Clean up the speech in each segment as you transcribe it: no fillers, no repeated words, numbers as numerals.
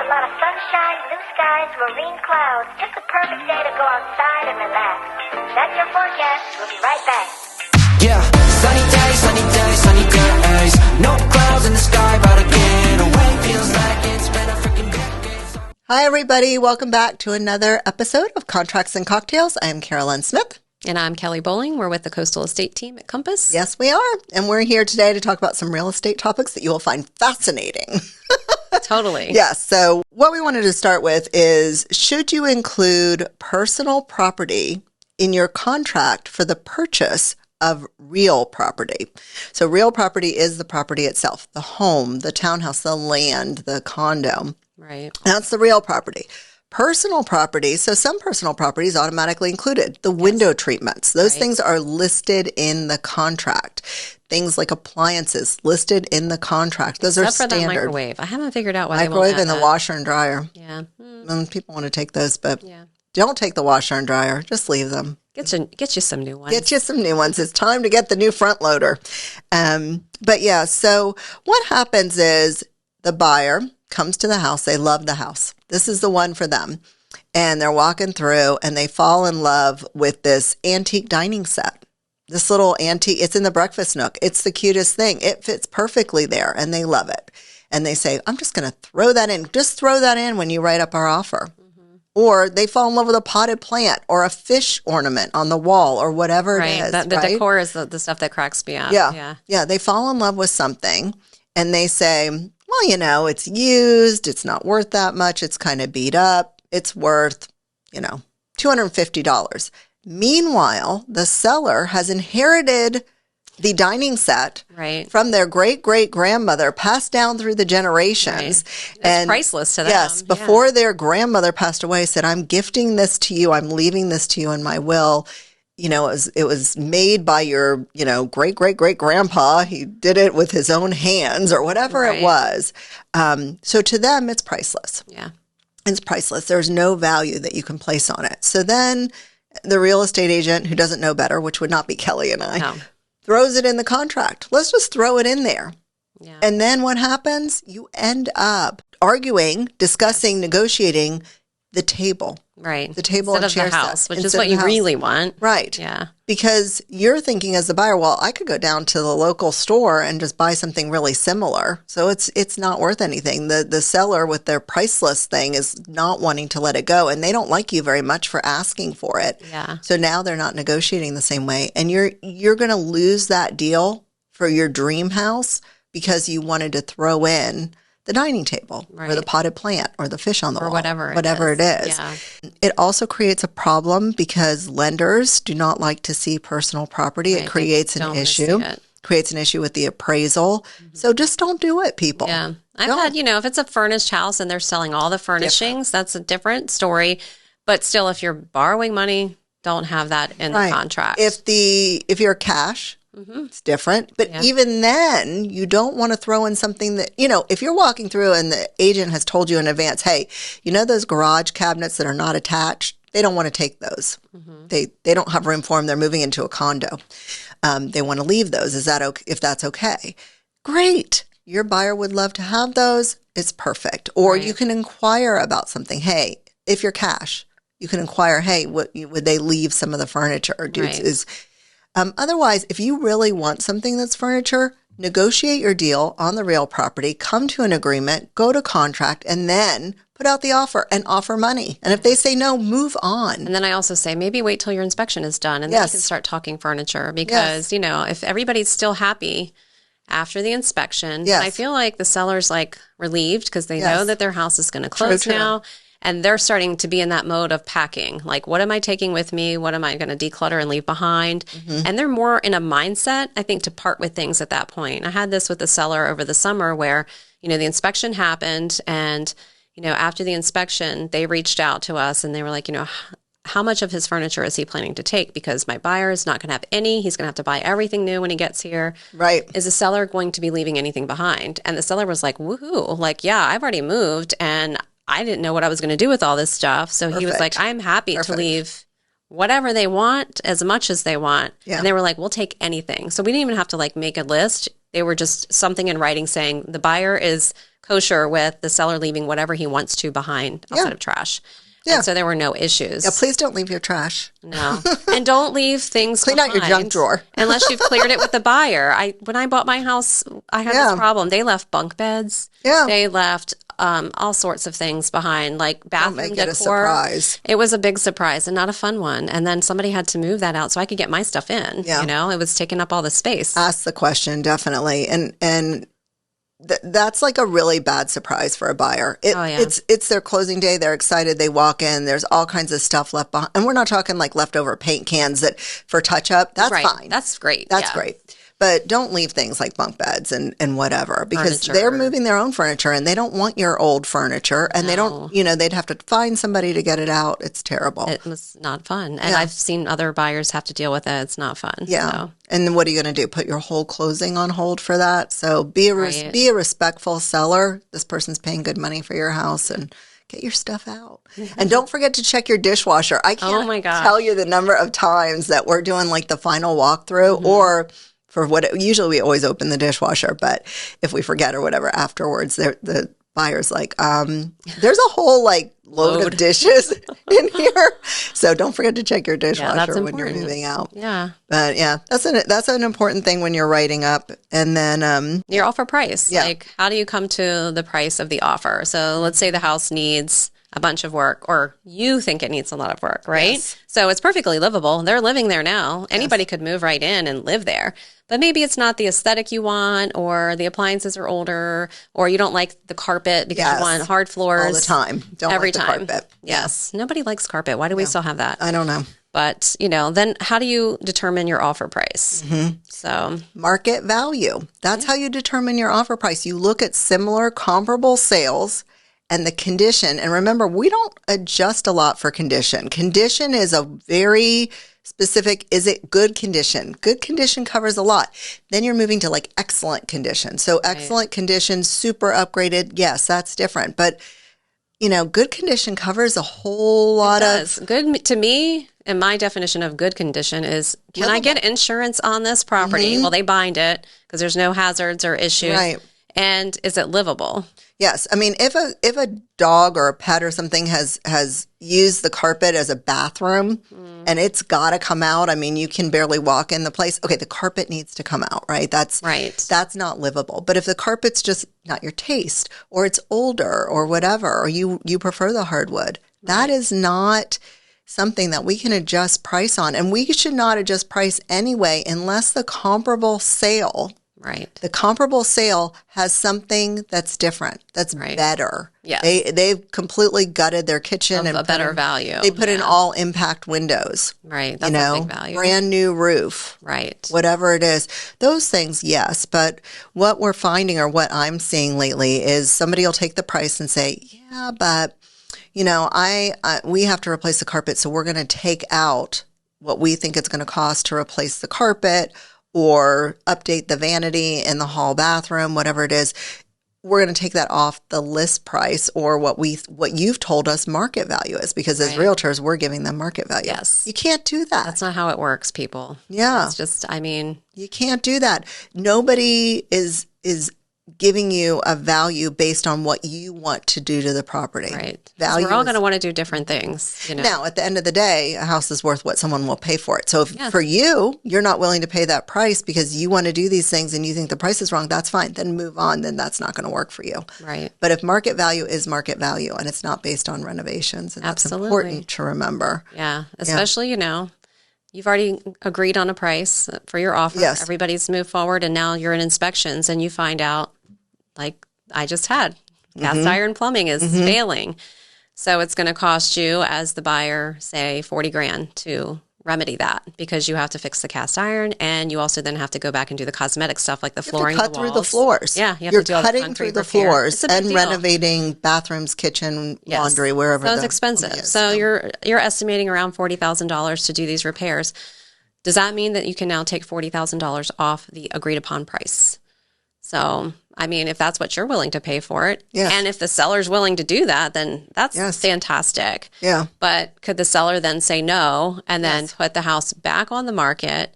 lot of sunshine, blue skies, marine clouds. Just the perfect day to go outside and relax. That's your forecast. We'll be right back. Yeah, sunny days, sunny days, sunny days. No clouds in the sky, but again, away feels like it's been a freaking decade. Hi, everybody. Welcome back to another episode of Contracts and Cocktails. I am Carolyn Smith. And I'm Kellie Bowling. We're with the Coastal Estate team at Compass. Yes, we are. And we're here today to talk about some real estate topics that you will find fascinating. Totally. Yes. So what we wanted to start with is, should you include personal property in your contract for the purchase of real property? So real property is the property itself, the home, the townhouse, the land, the condo. Right. That's the real property. Personal property, so some personal property is automatically included. The window treatments, those things are listed in the contract. Things like appliances listed in the contract. Those are standard. Except for the microwave. I haven't figured out why microwave they won't and the that. washer and dryer. Yeah. And people want to take those, but Yeah. don't take the washer and dryer. Just leave them. Get you some new ones. Get you some new ones. It's time to get the new front loader. But yeah, so what happens is the buyer comes to the house. They love the house. This is the one for them. And they're walking through and they fall in love with this antique dining set. This little antique, it's in the breakfast nook. It's the cutest thing. It fits perfectly there and they love it. And they say, I'm just going to throw that in. Just throw that in when you write up our offer. Mm-hmm. Or they fall in love with a potted plant or a fish ornament on the wall or whatever it is. The decor is the stuff that cracks me up. Yeah. They fall in love with something and they say, well, you know, it's used. It's not worth that much. It's kind of beat up. It's worth, $250. Meanwhile, the seller has inherited the dining set from their great-great-grandmother, passed down through the generations. Right. It's priceless to them. Yes, before their grandmother passed away, said, I'm gifting this to you. I'm leaving this to you in my will. It was made by your, great-great-great-grandpa. He did it with his own hands or whatever it was. So to them, it's priceless. Yeah. It's priceless. There's no value that you can place on it. So then the real estate agent who doesn't know better, which would not be Kellie and I, throws it in the contract. Let's just throw it in there. Yeah. And then what happens? You end up arguing, discussing, negotiating the table. Right. The table instead and chair of the house, set, which is what you really want. Right. Yeah. Because you're thinking as the buyer, well, I could go down to the local store and just buy something really similar. So it's not worth anything. The seller with their priceless thing is not wanting to let it go. And they don't like you very much for asking for it. Yeah. So now they're not negotiating the same way. And you're going to lose that deal for your dream house because you wanted to throw in the dining table or the potted plant or the fish on the wall. Whatever it is. Yeah. It also creates a problem because lenders do not like to see personal property. It creates an issue. Creates an issue with the appraisal. Mm-hmm. So just don't do it, people. Yeah. I've had, if it's a furnished house and they're selling all the furnishings, that's a different story. But still, if you're borrowing money, don't have that in the contract. If you're cash, it's different. But even then, you don't want to throw in something that, if you're walking through and the agent has told you in advance, hey, those garage cabinets that are not attached, they don't want to take those. Mm-hmm. They don't have room for them. They're moving into a condo. They want to leave those. Is that okay? If that's okay, great. Your buyer would love to have those. It's perfect. Or you can inquire about something. Hey, if you're cash, you can inquire, hey, would they leave some of the furniture? Otherwise, if you really want something that's furniture, negotiate your deal on the real property, come to an agreement, go to contract, and then put out the offer and offer money. And if they say no, move on. And then I also say maybe wait till your inspection is done and then you can start talking furniture because, if everybody's still happy after the inspection, I feel like the seller's relieved because they know that their house is going to close now. And they're starting to be in that mode of packing. Like, what am I taking with me? What am I going to declutter and leave behind? Mm-hmm. And they're more in a mindset, I think, to part with things at that point. I had this with the seller over the summer where, the inspection happened. And, after the inspection, they reached out to us and they were like, how much of his furniture is he planning to take? Because my buyer is not going to have any. He's going to have to buy everything new when he gets here. Right. Is the seller going to be leaving anything behind? And the seller was like, woohoo. I've already moved and I didn't know what I was going to do with all this stuff. So he was like, I'm happy to leave whatever they want, as much as they want. Yeah. And they were like, we'll take anything. So we didn't even have to make a list. They were just something in writing saying the buyer is kosher with the seller leaving whatever he wants to behind outside of trash. Yeah. And so there were no issues. Yeah, please don't leave your trash. No. And don't leave things Clean out your junk drawer. Unless you've cleared it with the buyer. When I bought my house, I had this problem. They left bunk beds. Yeah. They left all sorts of things behind, like bathroom decor. It a surprise. It was a big surprise and not a fun one. And then somebody had to move that out so I could get my stuff in. Yeah. It was taking up all the space. Ask the question, definitely. And that's like a really bad surprise for a buyer. It's their closing day. They're excited. They walk in. There's all kinds of stuff left behind. And we're not talking like leftover paint cans that for touch up. That's fine. That's great. That's great. But don't leave things like bunk beds and whatever, because they're moving their own furniture and they don't want your old furniture, and they don't, they'd have to find somebody to get it out. It's terrible. It was not fun. And I've seen other buyers have to deal with it. It's not fun. Yeah. So. And then what are you going to do? Put your whole closing on hold for that? So be a respectful seller. This person's paying good money for your house, and get your stuff out. And don't forget to check your dishwasher. I can't tell you the number of times that we're doing like the final walkthrough or for usually we always open the dishwasher, but if we forget or whatever afterwards, the buyer's like, there's a whole like load of dishes in here. So don't forget to check your dishwasher when you're moving out. Yeah. But that's an important thing when you're writing up. And then your offer price. Yeah. Like, how do you come to the price of the offer? So let's say the house needs a bunch of work, or you think it needs a lot of work, right? Yes. So it's perfectly livable. They're living there now. Anybody could move right in and live there. But maybe it's not the aesthetic you want, or the appliances are older, or you don't like the carpet because you want hard floors. All the time. Every time. Carpet. Yes. Nobody likes carpet. Why do we still have that? I don't know. But, then how do you determine your offer price? Mm-hmm. So market value. That's how you determine your offer price. You look at similar comparable sales and the condition. And remember, we don't adjust a lot for condition. Condition is a very specific, is it good condition? Good condition covers a lot. Then you're moving to like excellent condition. So excellent condition, super upgraded. Yes, that's different. But, good condition covers a whole lot of. Good to me, and my definition of good condition is, can I get insurance on this property? Well, they bind it because there's no hazards or issues. Right. And is it livable? Yes. I mean, if a dog or a pet or something has used the carpet as a bathroom and it's got to come out, I mean, you can barely walk in the place. Okay, the carpet needs to come out, right? That's not livable. But if the carpet's just not your taste, or it's older or whatever, or you prefer the hardwood, that is not something that we can adjust price on. And we should not adjust price anyway unless the comparable sale has something that's different, that's better. Yeah. They've completely gutted their kitchen and a better value. They put in all impact windows. Right. That's a big value. Brand new roof. Right. Whatever it is. Those things, yes. But what we're finding, or what I'm seeing lately, is somebody will take the price and say, yeah, but we have to replace the carpet, so we're going to take out what we think it's going to cost to replace the carpet, or update the vanity in the hall bathroom, whatever it is. We're going to take that off the list price, or what you've told us market value is, because as realtors, we're giving them market value. Yes. You can't do that. That's not how it works, people. Yeah. It's just, you can't do that. Nobody is giving you a value based on what you want to do to the property. Right. We're all going to want to do different things. Now, at the end of the day, a house is worth what someone will pay for it. So if for you're not willing to pay that price because you want to do these things and you think the price is wrong, that's fine. Then move on. Then that's not going to work for you. Right. But if market value is market value, and it's not based on renovations, and that's important to remember. Yeah. Especially, you've already agreed on a price for your offer. Yes. Everybody's moved forward, and now you're in inspections and you find out, like I just had, cast iron plumbing is failing. So it's going to cost you, as the buyer, say $40,000 to remedy that, because you have to fix the cast iron, and you also then have to go back and do the cosmetic stuff like the flooring, cut through the floors. Yeah, you're cutting through the floors and renovating bathrooms, kitchen, laundry, wherever. So it's expensive. So you're estimating around $40,000 to do these repairs. Does that mean that you can now take $40,000 off the agreed upon price? So, if that's what you're willing to pay for it, and if the seller's willing to do that, then that's fantastic. Yeah. But could the seller then say no and then put the house back on the market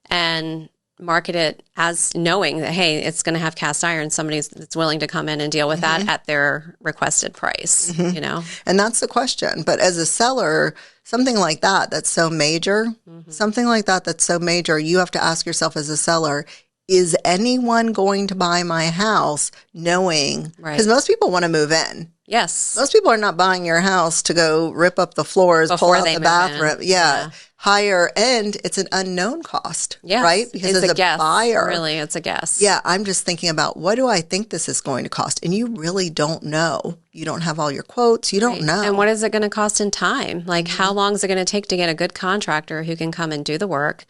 and market it as knowing that, hey, it's going to have cast iron. Somebody's that's willing to come in and deal with that at their requested price, you know? And that's the question. But as a seller, something like that, that's so major, you have to ask yourself as a seller, is anyone going to buy my house knowing, because most people want to move in. Yes. Most people are not buying your house to go rip up the floors, pull out the bathroom. Yeah. Higher end, it's an unknown cost, right? Because it's as a guess. buyer, really, it's a guess. Yeah, I'm just thinking about what do I think this is going to cost? And you really don't know. You don't have all your quotes. You don't know. And what is it going to cost in time? Like, how long is it going to take to get a good contractor who can come and do the work?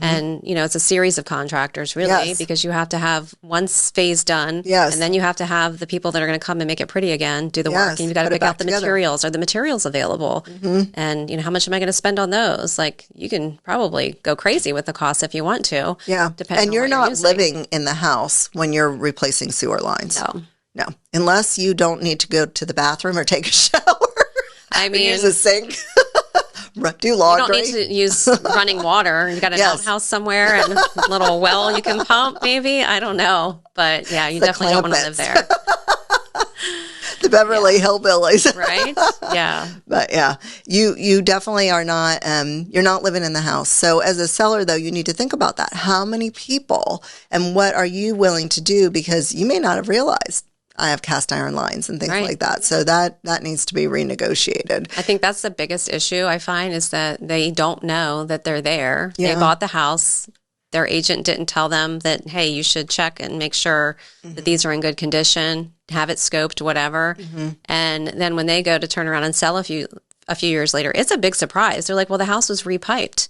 And, you know, it's a series of contractors, really, because you have to have one phase done. And then you have to have the people that are going to come and make it pretty again, do the work. And you've got to pick out the materials. Are the materials available? And, you know, how much am I going to spend on those? Like, you can probably go crazy with the cost if you want to. And you're not living in the house when you're replacing sewer lines. No. Unless you don't need to go to the bathroom or take a shower. I mean, use a sink. Do laundry. You don't need to use running water. You got an outhouse somewhere and a little well you can pump, maybe. I don't know. But yeah, you definitely don't want to live there. The Beverly Hillbillies. Right? Yeah. But yeah, you definitely are not, you're not living in the house. So as a seller, though, you need to think about that. How many people and what are you willing to do? Because you may not have realized I have cast iron lines and things like that. So that needs to be renegotiated. I think that's the biggest issue I find is that they don't know that they're there. They bought the house. Their agent didn't tell them that, hey, you should check and make sure that these are in good condition, have it scoped, whatever. And then when they go to turn around and sell a few years later, it's a big surprise. They're like, well, the house was repiped.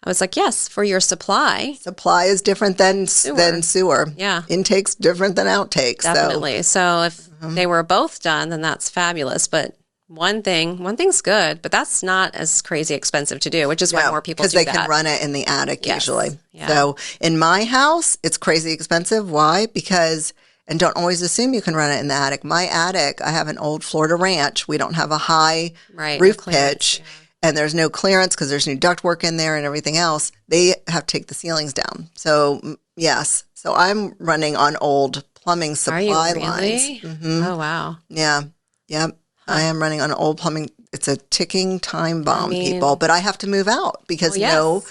I was like, yes, for your supply. Supply is different than sewer. Yeah. Intake's different than outtakes. Definitely. So if they were both done, then that's fabulous. But one thing's good, but that's not as crazy expensive to do, which is why more people do that. Because they can run it in the attic usually. Yeah. So in my house, it's crazy expensive. Why? Because, and don't always assume you can run it in the attic. My attic, I have an old Florida ranch. We don't have a high roof pitch. And there's no clearance because there's new ductwork in there and everything else. They have to take the ceilings down. So, yes. So I'm running on old plumbing supply lines. Oh, wow. Yeah. Yep. I am running on old plumbing. It's a ticking time bomb, people. But I have to move out because no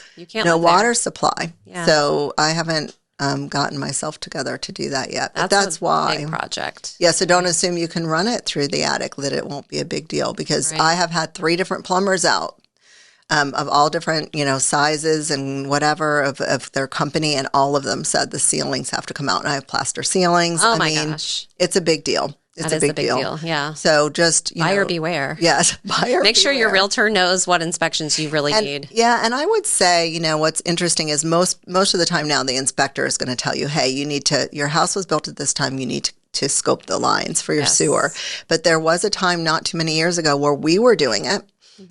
water supply. Yeah. So I haven't gotten myself together to do that yet. But that's why. Big project. Yeah, so don't assume you can run it through the attic, that it won't be a big deal, because I have had 3 different plumbers out of all different, sizes and whatever of their company, and all of them said the ceilings have to come out, and I have plaster ceilings. Oh, my gosh. It's a big deal. It's a big deal. Yeah. So just, buyer beware. Yes. Make sure your realtor knows what inspections you really need. Yeah. And I would say, what's interesting is most of the time now the inspector is going to tell you, hey, your house was built at this time. You need to scope the lines for your sewer. But there was a time not too many years ago where we were doing it.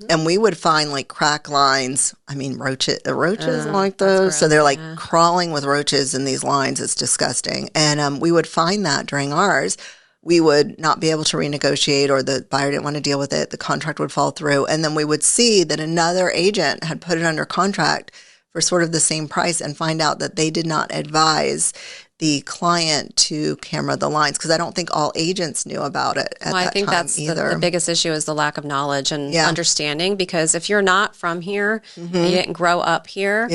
And we would find like crack lines. I mean, roaches like those. Gross, so they're like crawling with roaches in these lines. It's disgusting. And we would find that during ours. We would not be able to renegotiate, or the buyer didn't want to deal with it. The contract would fall through. And then we would see that another agent had put it under contract for sort of the same price and find out that they did not advise the client to camera the lines, because I don't think all agents knew about it at that time either. I think that's the biggest issue is the lack of knowledge and understanding, because if you're not from here, you didn't grow up here,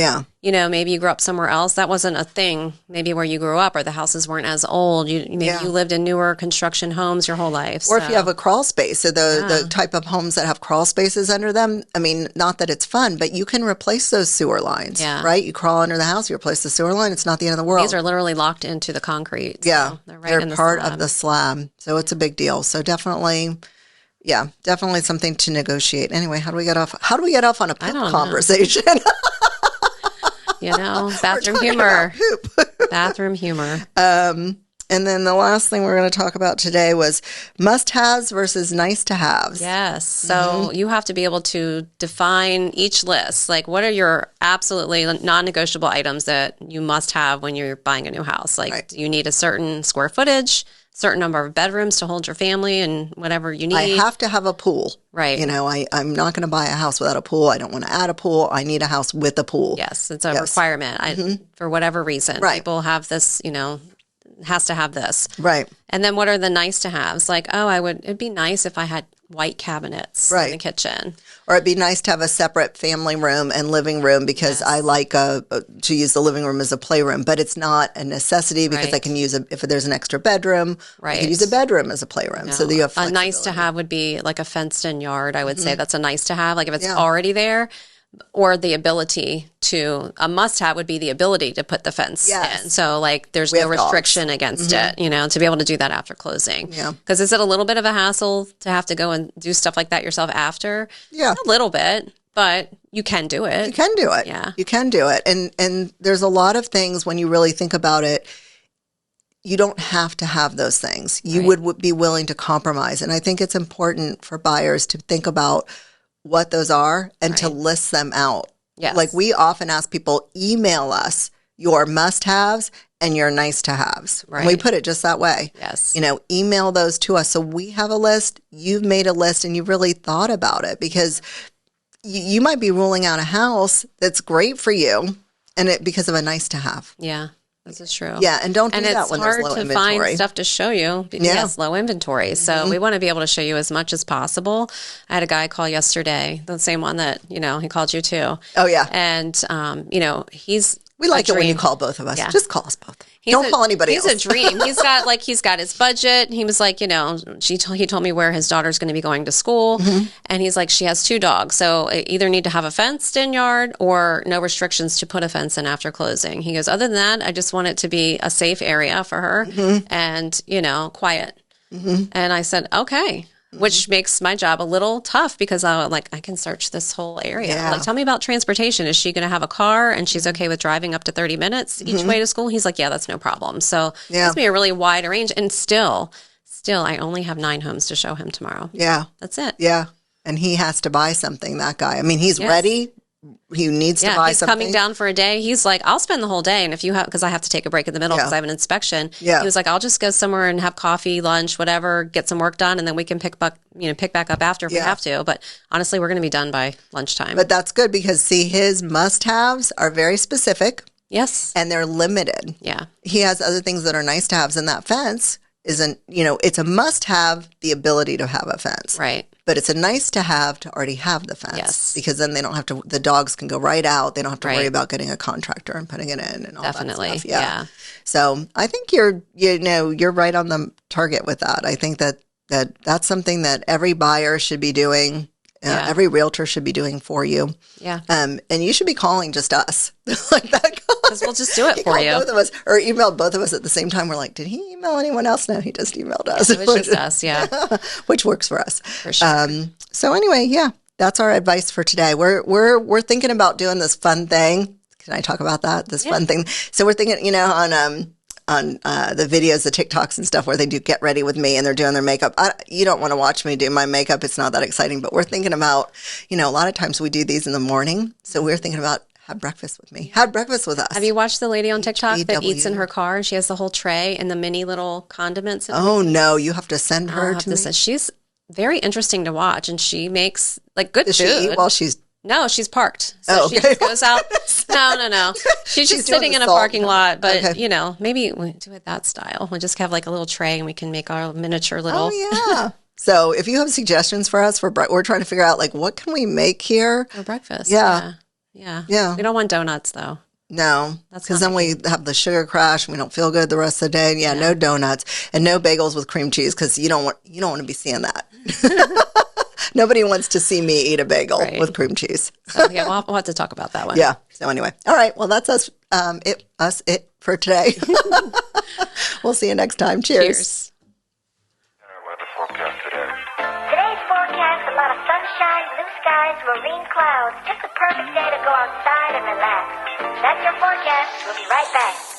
maybe you grew up somewhere else. That wasn't a thing maybe where you grew up, or the houses weren't as old. You lived in newer construction homes your whole life. Or if you have a crawl space, so the type of homes that have crawl spaces under them, I mean, not that it's fun, but you can replace those sewer lines, right? You crawl under the house, you replace the sewer line, it's not the end of the world. These are literally locked into the concrete. So they're part of the slab. So it's a big deal. So definitely something to negotiate. Anyway, how do we get off on a poop conversation? Bathroom humor. Bathroom humor. And then the last thing we're going to talk about today was must-haves versus nice-to-haves. Yes. So you have to be able to define each list. Like, what are your absolutely non-negotiable items that you must have when you're buying a new house? Like, do you need a certain square footage, certain number of bedrooms to hold your family and whatever you need. I have to have a pool. Right. You know, I'm not going to buy a house without a pool. I don't want to add a pool. I need a house with a pool. Yes, it's a requirement. For whatever reason. Right. People have this, you know, has to have this. Right. And then what are the nice to haves? Like, it'd be nice if I had white cabinets in the kitchen. Or it'd be nice to have a separate family room and living room because I like to use the living room as a playroom, but it's not a necessity because I can use if there's an extra bedroom, I can use a bedroom as a playroom. So that you have a nice to have would be like a fenced in yard. I would say that's a nice to have. Like if it's already there, or the ability to, a must have would be the ability to put the fence in. So like there's no restriction against it, you know, to be able to do that after closing. Yeah. Because is it a little bit of a hassle to have to go and do stuff like that yourself after? Yeah. A little bit, but you can do it. You can do it. Yeah. You can do it. And there's a lot of things when you really think about it, you don't have to have those things. You would be willing to compromise. And I think it's important for buyers to think about what those are and to list them out. Yes. Like we often ask people, email us your must-haves and your nice-to-haves. Right. And we put it just that way. Yes. You know, email those to us. So we have a list, you've made a list, and you've really thought about it because you might be ruling out a house that's great for you because of a nice-to-have. Yeah. This is true. Yeah, and don't do that when there's low inventory. And it's hard to find stuff to show you. Yes, low inventory. So we want to be able to show you as much as possible. I had a guy call yesterday, the same one that, you know, he called you too. Oh, yeah. And, you know, we like it when you call both of us. Yeah. Just call us both. Don't call anybody else. He's a dream. He's got his budget. He was like, you know, he told me where his daughter's going to be going to school. And he's like, she has 2 dogs. So I either need to have a fenced in yard or no restrictions to put a fence in after closing. He goes, other than that, I just want it to be a safe area for her and, you know, quiet. And I said, okay. Which makes my job a little tough because I can search this whole area. Yeah. Like, tell me about transportation. Is she going to have a car and she's okay with driving up to 30 minutes each way to school? He's like, yeah, that's no problem. So it gives me a really wide range. And still, I only have 9 homes to show him tomorrow. Yeah. That's it. Yeah. And he has to buy something, that guy. I mean, he's ready. He needs to buy something. Coming down for a day. He's like, I'll spend the whole day. And if you have, because I have to take a break in the middle because I have an inspection. Yeah. He was like, I'll just go somewhere and have coffee, lunch, whatever, get some work done. And then we can pick back up after if we have to. But honestly, we're going to be done by lunchtime. But that's good because see, his must-haves are very specific. Yes. And they're limited. Yeah. He has other things that are nice to haves, and that fence isn't, you know, it's a must-have, the ability to have a fence. Right. But it's a nice to have to already have the fence. Yes. Because then they don't have to, the dogs can go right out. They don't have to worry about getting a contractor and putting it in and all that stuff. Yeah. So I think you're right on the target with that. I think that's something that every buyer should be doing. Every realtor should be doing for you. Yeah. And you should be calling just us. Like that guy. Because we'll just do it for you. Both of us, or emailed both of us at the same time. We're like, did he email anyone else? No, he just emailed us. It was just us, yeah. Which works for us. For sure. So anyway, that's our advice for today. We're thinking about doing this fun thing. Can I talk about that? This fun thing. So we're thinking, on the videos, the TikToks and stuff where they do get ready with me and they're doing their makeup. You don't want to watch me do my makeup. It's not that exciting, but we're thinking about, a lot of times we do these in the morning. So we're thinking about have breakfast with me. Have breakfast with us. Have you watched the lady on TikTok that eats in her car? She has the whole tray and the mini little condiments. Oh, no. You have to send her to me. She's very interesting to watch, and she makes good food. Does she eat while she's... No, she's parked. So she just goes out. No. She's just sitting in a parking lot. But, maybe we do it that style. We'll just have a little tray and we can make our miniature little. Oh, yeah. So if you have suggestions for us, we're trying to figure out, what can we make here? For breakfast. Yeah. We don't want donuts, though. No, because then we have the sugar crash and we don't feel good the rest of the day. Yeah, no donuts and no bagels with cream cheese because you don't want to be seeing that. Nobody wants to see me eat a bagel with cream cheese. So we'll have to talk about that one. Yeah. So anyway, all right. Well, that's us. It for today. We'll see you next time. Cheers. Today's forecast: a lot of sunshine, blue skies, marine clouds. Just the perfect day to go outside and relax. That's your forecast. We'll be right back.